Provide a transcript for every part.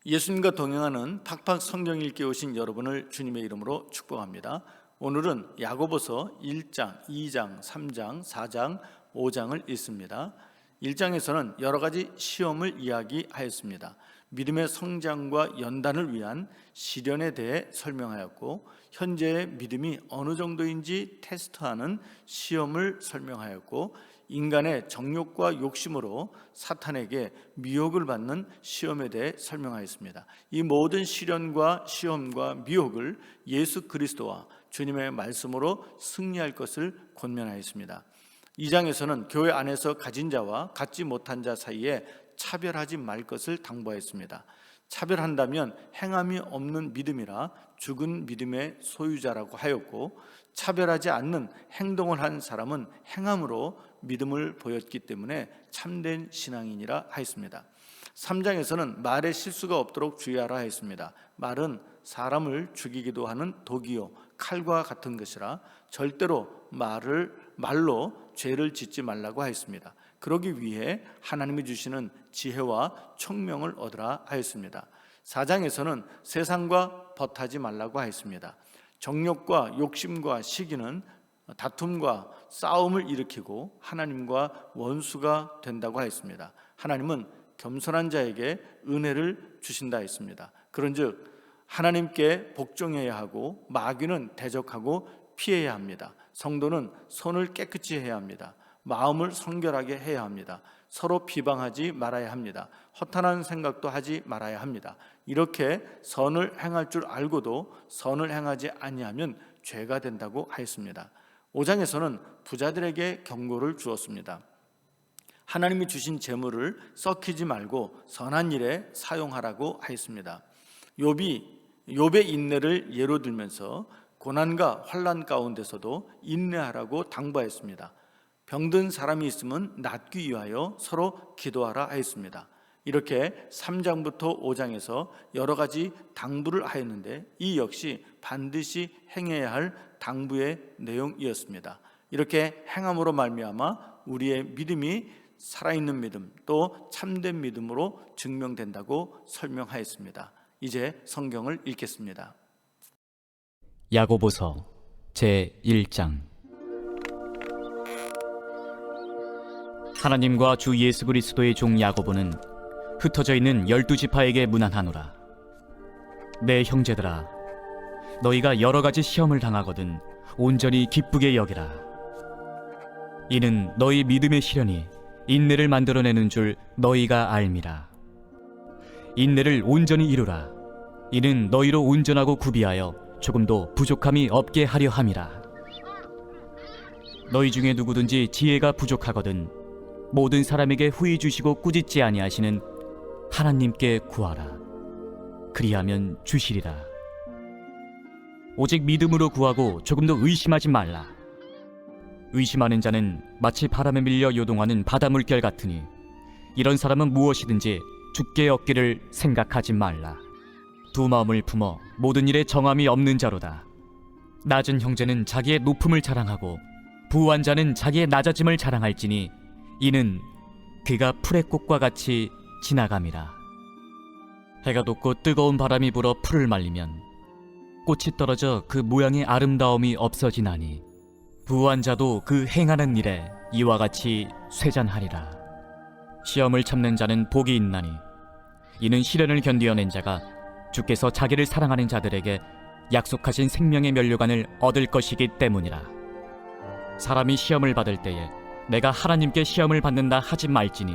예수님과 동행하는 팍팍 성경 읽기 오신 여러분을 주님의 이름으로 축복합니다. 오늘은 야고보서 1장, 2장, 3장, 4장, 5장을 읽습니다. 1장에서는 여러 가지 시험을 이야기하였습니다. 믿음의 성장과 연단을 위한 시련에 대해 설명하였고, 현재의 믿음이 어느 정도인지 테스트하는 시험을 설명하였고, 인간의 정욕과 욕심으로 사탄에게 미혹을 받는 시험에 대해 설명하였습니다. 이 모든 시련과 시험과 미혹을 예수 그리스도와 주님의 말씀으로 승리할 것을 권면하였습니다. 2장에서는 교회 안에서 가진 자와 갖지 못한 자 사이에 차별하지 말 것을 당부하였습니다. 차별한다면 행함이 없는 믿음이라 죽은 믿음의 소유자라고 하였고, 차별하지 않는 행동을 한 사람은 행함으로 믿음을 보였기 때문에 참된 신앙인이라 하였습니다. 3장에서는 말에 실수가 없도록 주의하라 했습니다. 말은 사람을 죽이기도 하는 독이요 칼과 같은 것이라 절대로 말로 죄를 짓지 말라고 하였습니다. 그러기 위해 하나님이 주시는 지혜와 총명을 얻으라 하였습니다. 4장에서는 세상과 벗하지 말라고 하였습니다. 정욕과 욕심과 시기는 다툼과 싸움을 일으키고 하나님과 원수가 된다고 하였습니다. 하나님은 겸손한 자에게 은혜를 주신다 했습니다. 그런즉 하나님께 복종해야 하고 마귀는 대적하고 피해야 합니다. 성도는 손을 깨끗이 해야 합니다. 마음을 성결하게 해야 합니다. 서로 비방하지 말아야 합니다. 허탄한 생각도 하지 말아야 합니다. 이렇게 선을 행할 줄 알고도 선을 행하지 아니하면 죄가 된다고 하였습니다. 5장에서는 부자들에게 경고를 주었습니다. 하나님이 주신 재물을 썩히지 말고 선한 일에 사용하라고 하였습니다. 욥의 인내를 예로 들면서 고난과 환난 가운데서도 인내하라고 당부하였습니다. 병든 사람이 있으면 낫기 위하여 서로 기도하라 하였습니다. 이렇게 3장부터 5장에서 여러 가지 당부를 하였는데, 이 역시 반드시 행해야 할 당부의 내용이었습니다. 이렇게 행함으로 말미암아 우리의 믿음이 살아있는 믿음, 또 참된 믿음으로 증명된다고 설명하였습니다. 이제 성경을 읽겠습니다. 야고보서 제1장. 하나님과 주 예수 그리스도의 종 야고보는 흩어져 있는 12지파에게 문안하노라. 내 형제들아, 너희가 여러 가지 시험을 당하거든 온전히 기쁘게 여기라. 이는 너희 믿음의 시련이 인내를 만들어내는 줄 너희가 알미라. 인내를 온전히 이루라. 이는 너희로 온전하고 구비하여 조금도 부족함이 없게 하려 함이라. 너희 중에 누구든지 지혜가 부족하거든 모든 사람에게 후히 주시고 꾸짖지 아니하시는 하나님께 구하라. 그리하면 주시리라. 오직 믿음으로 구하고 조금도 의심하지 말라. 의심하는 자는 마치 바람에 밀려 요동하는 바다 물결 같으니 이런 사람은 무엇이든지 죽게 얻기를 생각하지 말라. 두 마음을 품어 모든 일에 정함이 없는 자로다. 낮은 형제는 자기의 높음을 자랑하고 부한 자는 자기의 낮아짐을 자랑할지니 이는 그가 풀의 꽃과 같이 지나감이라. 해가 돋고 뜨거운 바람이 불어 풀을 말리면 꽃이 떨어져 그 모양의 아름다움이 없어지나니 부한 자도 그 행하는 일에 이와 같이 쇠잔하리라. 시험을 참는 자는 복이 있나니 이는 시련을 견디어낸 자가 주께서 자기를 사랑하는 자들에게 약속하신 생명의 면류관을 얻을 것이기 때문이라. 사람이 시험을 받을 때에 내가 하나님께 시험을 받는다 하지 말지니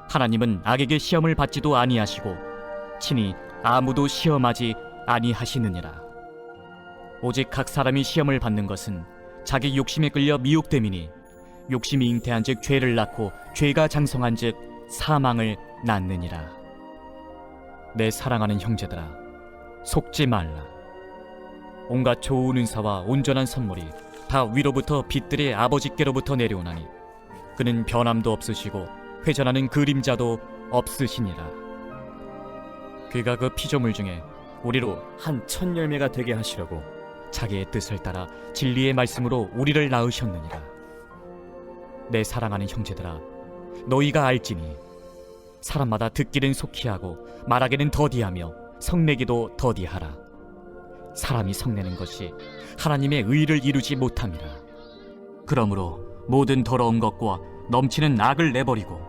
하나님은 악에게 시험을 받지도 아니하시고 친히 아무도 시험하지 아니하시느니라. 오직 각 사람이 시험을 받는 것은 자기 욕심에 끌려 미혹됨이니 욕심이 잉태한즉 죄를 낳고 죄가 장성한즉 사망을 낳느니라. 내 사랑하는 형제들아, 속지 말라. 온갖 좋은 은사와 온전한 선물이 다 위로부터 빛들의 아버지께로부터 내려오나니 그는 변함도 없으시고 회전하는 그림자도 없으시니라. 그가 그 피조물 중에 우리로 한 첫 열매가 되게 하시려고 자기의 뜻을 따라 진리의 말씀으로 우리를 낳으셨느니라. 내 사랑하는 형제들아, 너희가 알지니 사람마다 듣기는 속히 하고 말하기는 더디하며 성내기도 더디하라. 사람이 성내는 것이 하나님의 의를 이루지 못함이라. 그러므로 모든 더러운 것과 넘치는 악을 내버리고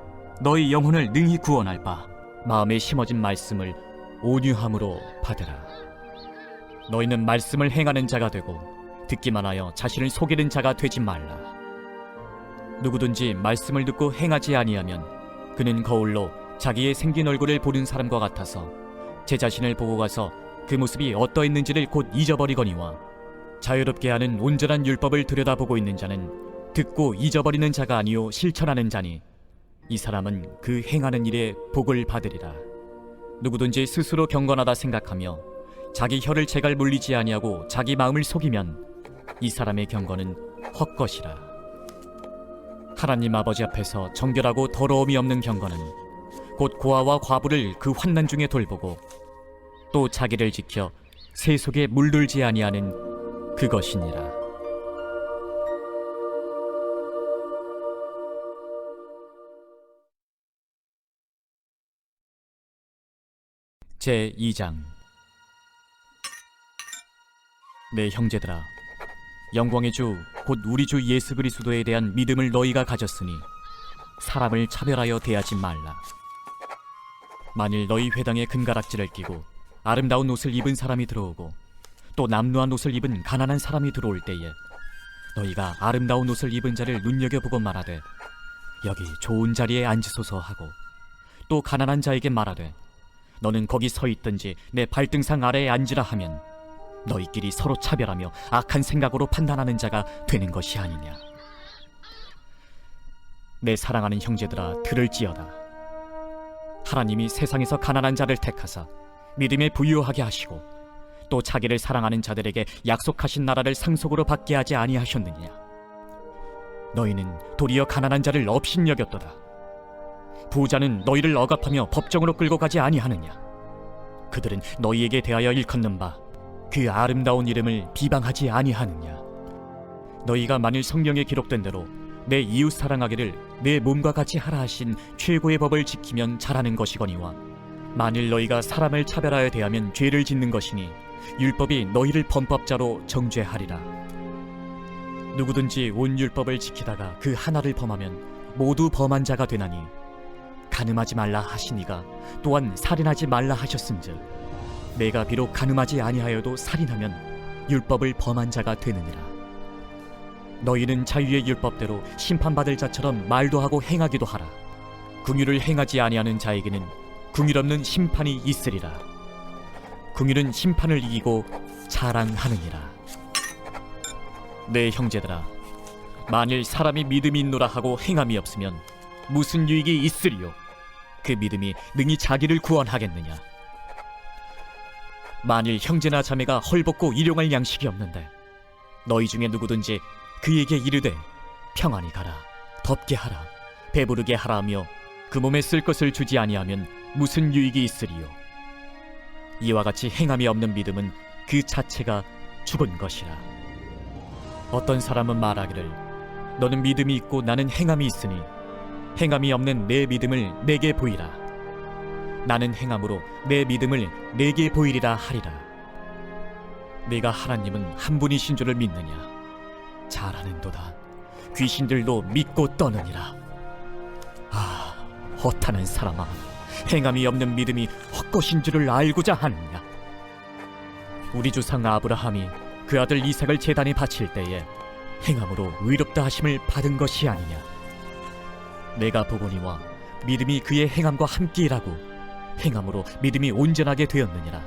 너희 영혼을 능히 구원할 바 마음에 심어진 말씀을 온유함으로 받으라. 너희는 말씀을 행하는 자가 되고 듣기만 하여 자신을 속이는 자가 되지 말라. 누구든지 말씀을 듣고 행하지 아니하면 그는 거울로 자기의 생긴 얼굴을 보는 사람과 같아서 제 자신을 보고 가서 그 모습이 어떠했는지를 곧 잊어버리거니와, 자유롭게 하는 온전한 율법을 들여다보고 있는 자는 듣고 잊어버리는 자가 아니요 실천하는 자니 이 사람은 그 행하는 일에 복을 받으리라. 누구든지 스스로 경건하다 생각하며 자기 혀를 제갈 물리지 아니하고 자기 마음을 속이면 이 사람의 경건은 헛것이라. 하나님 아버지 앞에서 정결하고 더러움이 없는 경건은 곧 고아와 과부를 그 환난 중에 돌보고 또 자기를 지켜 새 속에 물들지 아니하는 그것이니라. 제 2장. 내 형제들아, 영광의 주 곧 우리 주 예수 그리스도에 대한 믿음을 너희가 가졌으니 사람을 차별하여 대하지 말라. 만일 너희 회당에 금가락지를 끼고 아름다운 옷을 입은 사람이 들어오고 또 남루한 옷을 입은 가난한 사람이 들어올 때에 너희가 아름다운 옷을 입은 자를 눈여겨보고 말하되 여기 좋은 자리에 앉으소서 하고, 또 가난한 자에게 말하되 너는 거기 서 있든지 내 발등상 아래에 앉으라 하면 너희끼리 서로 차별하며 악한 생각으로 판단하는 자가 되는 것이 아니냐. 내 사랑하는 형제들아, 들을지어다. 하나님이 세상에서 가난한 자를 택하사 믿음에 부유하게 하시고 또 자기를 사랑하는 자들에게 약속하신 나라를 상속으로 받게 하지 아니하셨느냐. 너희는 도리어 가난한 자를 업신여겼도다. 부자는 너희를 억압하며 법정으로 끌고 가지 아니하느냐. 그들은 너희에게 대하여 일컫는 바 그 아름다운 이름을 비방하지 아니하느냐. 너희가 만일 성경에 기록된 대로 내 이웃 사랑하기를 내 몸과 같이 하라 하신 최고의 법을 지키면 잘하는 것이거니와, 만일 너희가 사람을 차별하여 대하면 죄를 짓는 것이니 율법이 너희를 범법자로 정죄하리라. 누구든지 온 율법을 지키다가 그 하나를 범하면 모두 범한 자가 되나니, 간음하지 말라 하시니가 또한 살인하지 말라 하셨음즉 내가 비록 간음하지 아니하여도 살인하면 율법을 범한 자가 되느니라. 너희는 자유의 율법대로 심판받을 자처럼 말도 하고 행하기도 하라. 긍휼을 행하지 아니하는 자에게는 긍휼 없는 심판이 있으리라. 긍휼은 심판을 이기고 자랑하느니라. 내 형제들아, 만일 사람이 믿음이 있노라 하고 행함이 없으면 무슨 유익이 있으리요? 그 믿음이 능히 자기를 구원하겠느냐? 만일 형제나 자매가 헐벗고 일용할 양식이 없는데 너희 중에 누구든지 그에게 이르되 평안히 가라, 덥게 하라, 배부르게 하라 하며 그 몸에 쓸 것을 주지 아니하면 무슨 유익이 있으리요? 이와 같이 행함이 없는 믿음은 그 자체가 죽은 것이라. 어떤 사람은 말하기를 너는 믿음이 있고 나는 행함이 있으니 행함이 없는 내 믿음을 내게 보이라. 나는 행함으로 내 믿음을 내게 보이리라 하리라. 네가 하나님은 한 분이신 줄을 믿느냐? 잘하는도다. 귀신들도 믿고 떠느니라. 아, 허탄한 사람아, 행함이 없는 믿음이 헛것인 줄을 알고자 하느냐? 우리 조상 아브라함이 그 아들 이삭을 제단에 바칠 때에 행함으로 의롭다 하심을 받은 것이 아니냐? 내가 보거니와 믿음이 그의 행함과 함께 일하고 행함으로 믿음이 온전하게 되었느니라.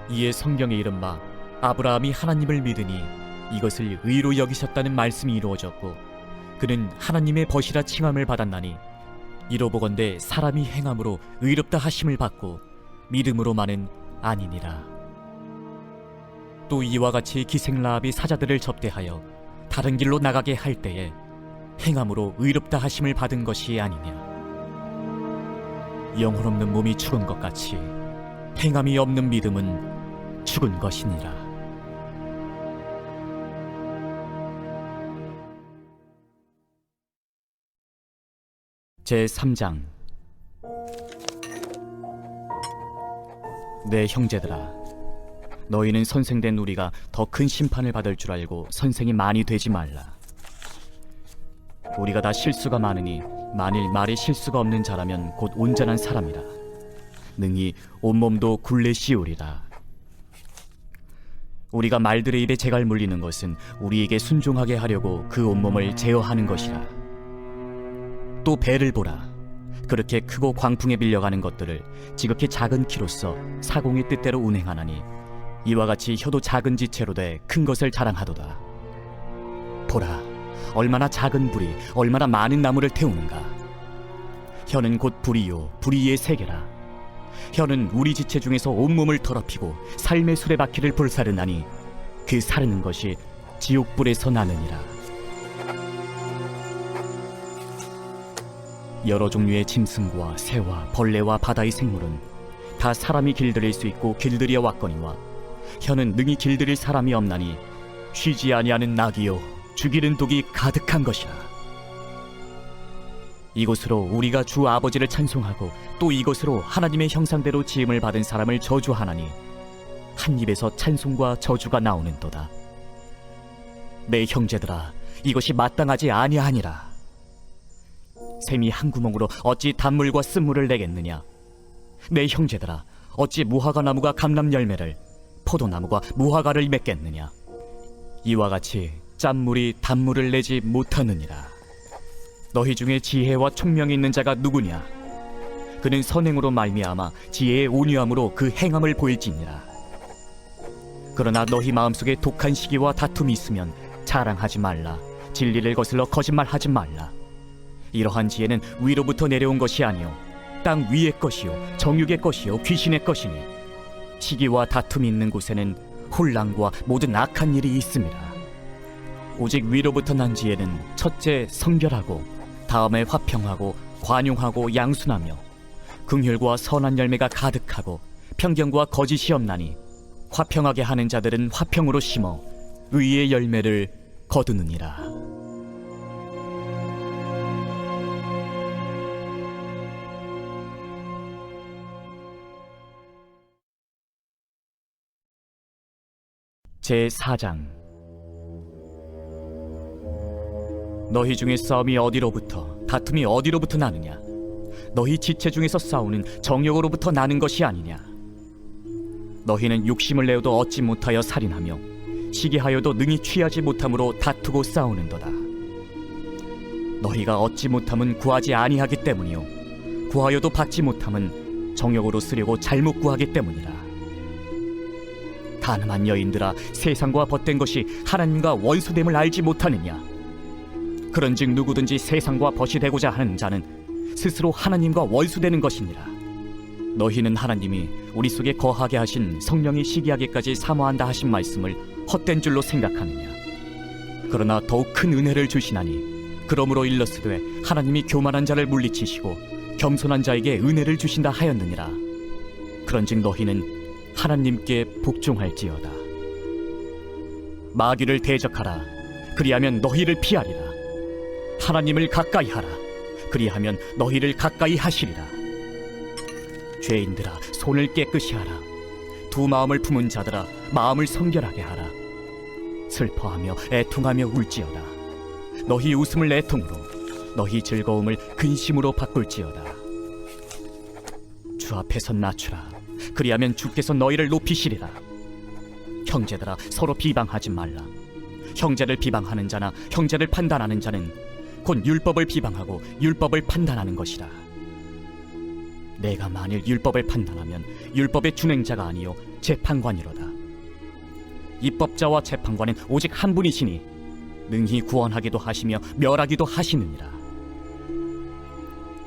이에 성경에 이른 바 아브라함이 하나님을 믿으니 이것을 의로 여기셨다는 말씀이 이루어졌고 그는 하나님의 벗이라 칭함을 받았나니, 이로 보건대 사람이 행함으로 의롭다 하심을 받고 믿음으로만은 아니니라. 또 이와 같이 기생 라합이 사자들을 접대하여 다른 길로 나가게 할 때에 행함으로 의롭다 하심을 받은 것이 아니냐. 영혼 없는 몸이 죽은 것 같이 행함이 없는 믿음은 죽은 것이니라. 제 3장. 내 형제들아, 너희는 선생된 우리가 더 큰 심판을 받을 줄 알고 선생이 많이 되지 말라. 우리가 다 실수가 많으니 만일 말에 실수가 없는 자라면 곧 온전한 사람이라. 능히 온몸도 굴레 씌우리라. 우리가 말들의 입에 재갈 물리는 것은 우리에게 순종하게 하려고 그 온몸을 제어하는 것이라. 또 배를 보라. 그렇게 크고 광풍에 밀려가는 것들을 지극히 작은 키로서 사공의 뜻대로 운행하나니 이와 같이 혀도 작은 지체로 돼 큰 것을 자랑하도다. 보라, 얼마나 작은 불이 얼마나 많은 나무를 태우는가. 혀는 곧 불이요 불이의 세계라. 혀는 우리 지체 중에서 온몸을 더럽히고 삶의 수레바퀴를 불사르나니 그 사르는 것이 지옥불에서 나느니라. 여러 종류의 짐승과 새와 벌레와 바다의 생물은 다 사람이 길들일 수 있고 길들여 왔거니와 혀는 능히 길들일 사람이 없나니 쉬지 아니하는 낙이요 죽이는 독이 가득한 것이라. 이곳으로 우리가 주 아버지를 찬송하고 또 이곳으로 하나님의 형상대로 지음을 받은 사람을 저주하나니 한 입에서 찬송과 저주가 나오는도다. 내 형제들아, 이것이 마땅하지 아니하니라. 샘이 한 구멍으로 어찌 단물과 쓴물을 내겠느냐. 내 형제들아, 어찌 무화과 나무가 감람 열매를 포도나무가 무화과를 맺겠느냐. 이와 같이 짠물이 단물을 내지 못하느니라. 너희 중에 지혜와 총명이 있는 자가 누구냐? 그는 선행으로 말미암아 지혜의 온유함으로 그 행함을 보일지니라. 그러나 너희 마음속에 독한 시기와 다툼이 있으면 자랑하지 말라. 진리를 거슬러 거짓말하지 말라. 이러한 지혜는 위로부터 내려온 것이 아니요 땅 위의 것이요 정육의 것이요 귀신의 것이니 시기와 다툼이 있는 곳에는 혼란과 모든 악한 일이 있습니다. 오직 위로부터 난 지혜는 첫째 성결하고 다음에 화평하고 관용하고 양순하며 긍휼과 선한 열매가 가득하고 편견과 거짓이 없나니 화평하게 하는 자들은 화평으로 심어 의의 열매를 거두느니라. 제4장. 너희 중에 싸움이 어디로부터 다툼이 어디로부터 나느냐? 너희 지체 중에서 싸우는 정욕으로부터 나는 것이 아니냐? 너희는 욕심을 내어도 얻지 못하여 살인하며 시기하여도 능히 취하지 못함으로 다투고 싸우는도다. 너희가 얻지 못함은 구하지 아니하기 때문이요 구하여도 받지 못함은 정욕으로 쓰려고 잘못 구하기 때문이라. 가늠한 여인들아, 세상과 벗된 것이 하나님과 원수됨을 알지 못하느냐? 그런즉 누구든지 세상과 벗이 되고자 하는 자는 스스로 하나님과 원수되는 것이니라. 너희는 하나님이 우리 속에 거하게 하신 성령이 시기하기까지 사모한다 하신 말씀을 헛된 줄로 생각하느냐? 그러나 더욱 큰 은혜를 주시나니 그러므로 일렀으되 하나님이 교만한 자를 물리치시고 겸손한 자에게 은혜를 주신다 하였느니라. 그런즉 너희는 하나님께 복종할지어다. 마귀를 대적하라. 그리하면 너희를 피하리라. 하나님을 가까이 하라. 그리하면 너희를 가까이 하시리라. 죄인들아, 손을 깨끗이 하라. 두 마음을 품은 자들아, 마음을 성결하게 하라. 슬퍼하며 애통하며 울지어다. 너희 웃음을 애통으로, 너희 즐거움을 근심으로 바꿀지어다. 주 앞에서 낮추라. 그리하면 주께서 너희를 높이시리라. 형제들아, 서로 비방하지 말라. 형제를 비방하는 자나 형제를 판단하는 자는 곧 율법을 비방하고 율법을 판단하는 것이라. 내가 만일 율법을 판단하면 율법의 준행자가 아니요 재판관이로다. 입법자와 재판관은 오직 한 분이시니 능히 구원하기도 하시며 멸하기도 하시느니라.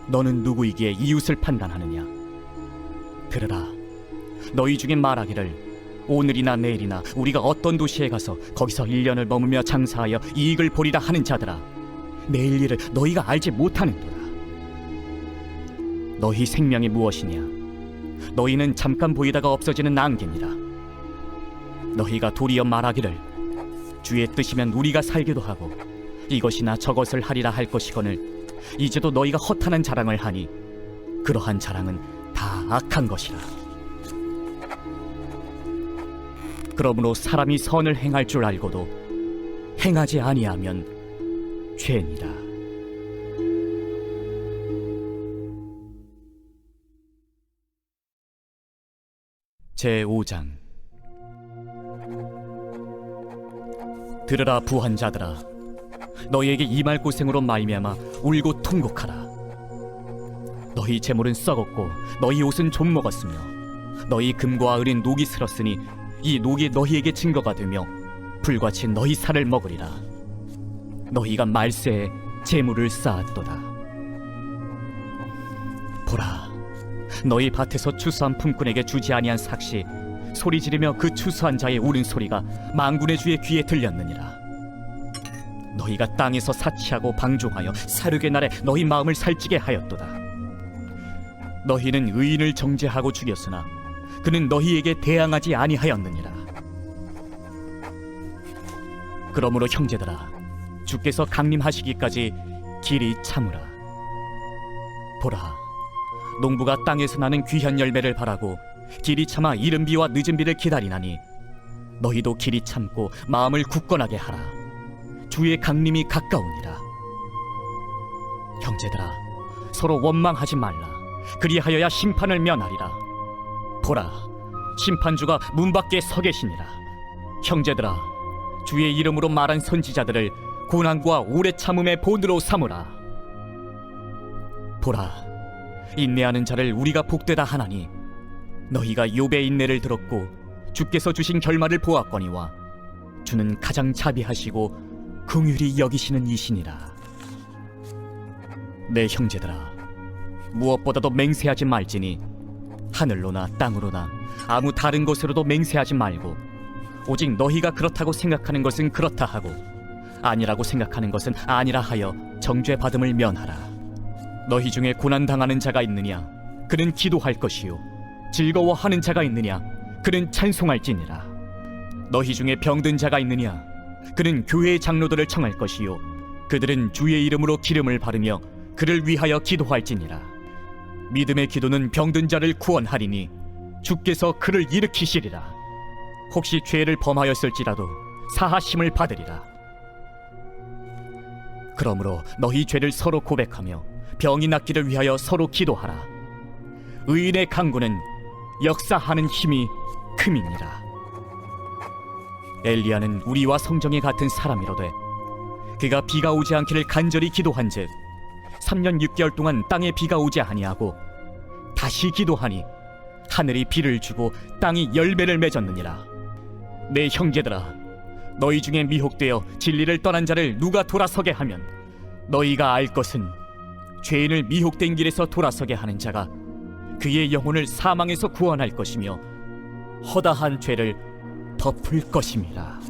너는 누구이기에 이웃을 판단하느냐? 들으라. 너희 중에 말하기를 오늘이나 내일이나 우리가 어떤 도시에 가서 거기서 1년을 머무며 장사하여 이익을 보리라 하는 자들아, 내일 일을 너희가 알지 못하는도다. 너희 생명이 무엇이냐? 너희는 잠깐 보이다가 없어지는 안개니라. 너희가 도리어 말하기를 주의 뜻이면 우리가 살기도 하고 이것이나 저것을 하리라 할 것이거늘 이제도 너희가 허탄한 자랑을 하니 그러한 자랑은 다 악한 것이라. 그러므로 사람이 선을 행할 줄 알고도 행하지 아니하면 죄니라. 제5장. 들으라 부한 자들아, 너희에게 이 말 고생으로 말미암아 울고 통곡하라. 너희 재물은 썩었고 너희 옷은 좀 먹었으며 너희 금과 은은 녹이 슬었으니 이 녹이 너희에게 증거가 되며 불같이 너희 살을 먹으리라. 너희가 말세에 재물을 쌓았도다. 보라, 너희 밭에서 추수한 품꾼에게 주지 아니한 삭시 소리 지르며 그 추수한 자의 우는 소리가 만군의 주의 귀에 들렸느니라. 너희가 땅에서 사치하고 방종하여 사륙의 날에 너희 마음을 살찌게 하였도다. 너희는 의인을 정죄하고 죽였으나 그는 너희에게 대항하지 아니하였느니라. 그러므로 형제들아, 주께서 강림하시기까지 길이 참으라. 보라, 농부가 땅에서 나는 귀한 열매를 바라고 길이 참아 이른 비와 늦은 비를 기다리나니 너희도 길이 참고 마음을 굳건하게 하라. 주의 강림이 가까우니라. 형제들아, 서로 원망하지 말라. 그리하여야 심판을 면하리라. 보라, 심판주가 문 밖에 서 계시니라. 형제들아, 주의 이름으로 말한 선지자들을 고난과 오래 참음의 본으로 삼으라. 보라, 인내하는 자를 우리가 복되다 하나니 너희가 욥의 인내를 들었고 주께서 주신 결말을 보았거니와 주는 가장 자비하시고 긍휼히 여기시는 이시니라. 내 형제들아, 무엇보다도 맹세하지 말지니 하늘로나 땅으로나 아무 다른 곳으로도 맹세하지 말고 오직 너희가 그렇다고 생각하는 것은 그렇다 하고 아니라고 생각하는 것은 아니라 하여 정죄 받음을 면하라. 너희 중에 고난당하는 자가 있느냐? 그는 기도할 것이요 즐거워하는 자가 있느냐? 그는 찬송할지니라. 너희 중에 병든 자가 있느냐? 그는 교회의 장로들을 청할 것이요 그들은 주의 이름으로 기름을 바르며 그를 위하여 기도할지니라. 믿음의 기도는 병든 자를 구원하리니 주께서 그를 일으키시리라. 혹시 죄를 범하였을지라도 사하심을 받으리라. 그러므로 너희 죄를 서로 고백하며 병이 낫기를 위하여 서로 기도하라. 의인의 강구는 역사하는 힘이 큼이니라. 엘리야는 우리와 성정이 같은 사람이로되 그가 비가 오지 않기를 간절히 기도한즉 3년 6개월 동안 땅에 비가 오지 아니하고 다시 기도하니 하늘이 비를 주고 땅이 열매를 맺었느니라. 내 형제들아, 너희 중에 미혹되어 진리를 떠난 자를 누가 돌아서게 하면 너희가 알 것은 죄인을 미혹된 길에서 돌아서게 하는 자가 그의 영혼을 사망에서 구원할 것이며 허다한 죄를 덮을 것임이라.